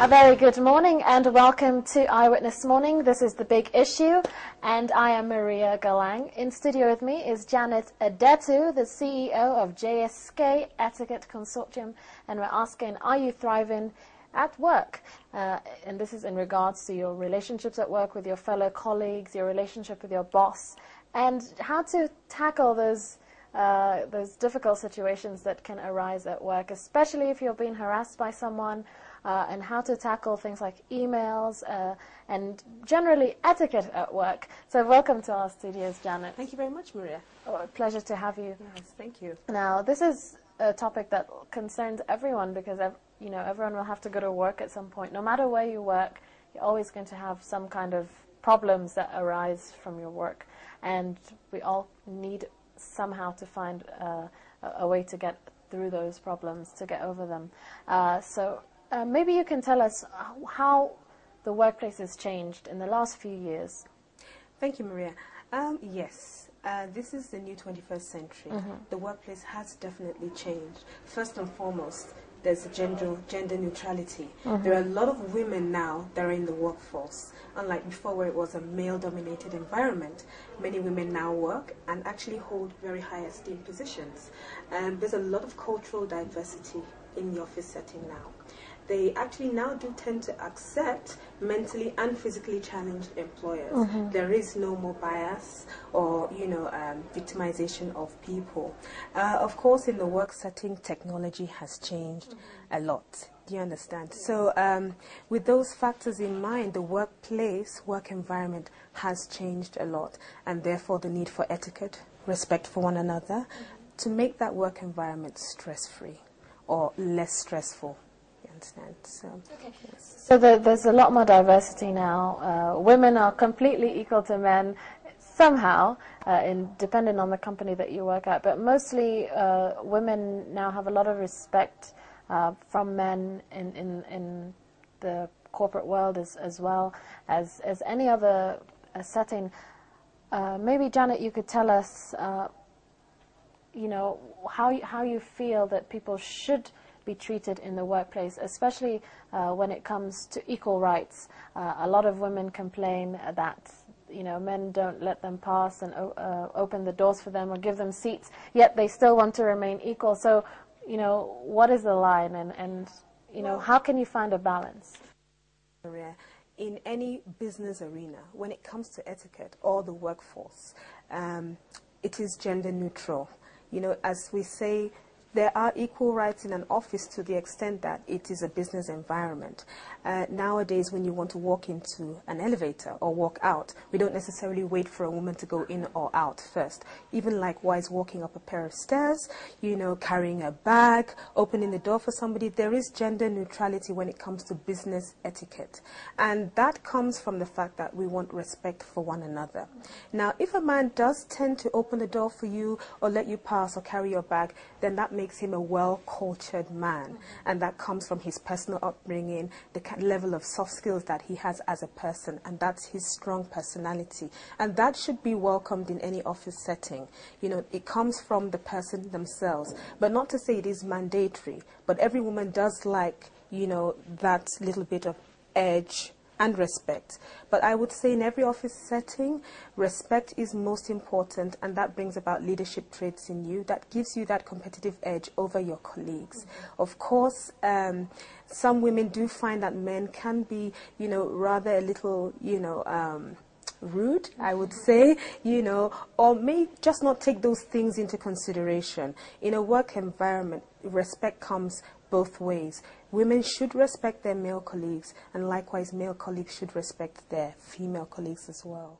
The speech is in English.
A very good morning and welcome to Eyewitness Morning. This is The Big Issue and I am Maria Galang. In studio with me is Janet Adetu, the CEO of JSK Etiquette Consortium, and we're asking, are you thriving at work? And this is in regards to your relationships at work with your fellow colleagues, your relationship with your boss, and how to tackle those difficult situations that can arise at work, especially if you're being harassed by someone, and how to tackle things like emails and generally etiquette at work. So welcome to our studios, Janet. Thank you very much, Maria. Oh, a pleasure to have you. Yes, thank you. Now, this is a topic that concerns everyone because everyone will have to go to work at some point. No matter where you work, you're always going to have some kind of problems that arise from your work, and we all need somehow to find a way to get through those problems, to get over them. So maybe you can tell us how the workplace has changed in the last few years. Thank you, Maria. Yes, this is the new 21st century. The workplace has definitely changed. First and foremost, there's gender neutrality. There are a lot of women now that are in the workforce. Unlike before, where it was a male-dominated environment, many women now work and actually hold very high esteemed positions. There's a lot of cultural diversity in the office setting now. They actually now do tend to accept mentally and physically challenged employers. There is no more bias or, victimization of people. Of course, in the work setting, technology has changed a lot. Do you understand? So with those factors in mind, the workplace, work environment has changed a lot, and therefore the need for etiquette, respect for one another, to make that work environment stress-free or less stressful. Understand. So, okay. Yes. So there's a lot more diversity now. Women are completely equal to men somehow, depending on the company that you work at. But mostly women now have a lot of respect from men in the corporate world as well as any other setting. Maybe, Janet, you could tell us, how you feel that people should be treated in the workplace, especially when it comes to equal rights. A lot of women complain that men don't let them pass and open the doors for them or give them seats, yet they still want to remain equal. So, what is the line, and how can you find a balance? In any business arena, when it comes to etiquette or the workforce, it is gender neutral. As we say, there are equal rights in an office to the extent that it is a business environment. Nowadays, when you want to walk into an elevator or walk out, we don't necessarily wait for a woman to go in or out first. Even likewise, walking up a pair of stairs, carrying a bag, opening the door for somebody, there is gender neutrality when it comes to business etiquette. And that comes from the fact that we want respect for one another. Now, if a man does tend to open the door for you or let you pass or carry your bag, then that makes him a well-cultured man, and that comes from his personal upbringing, the level of soft skills that he has as a person, and that's his strong personality, and that should be welcomed in any office setting. It comes from the person themselves, but not to say it is mandatory, but every woman does like, that little bit of edge and respect. But I would say in every office setting, respect is most important, and that brings about leadership traits in you that gives you that competitive edge over your colleagues. Of course, some women do find that men can be, rather a little, rude, I would say, or may just not take those things into consideration. In a work environment, respect comes both ways. Women should respect their male colleagues, and likewise male colleagues should respect their female colleagues as well.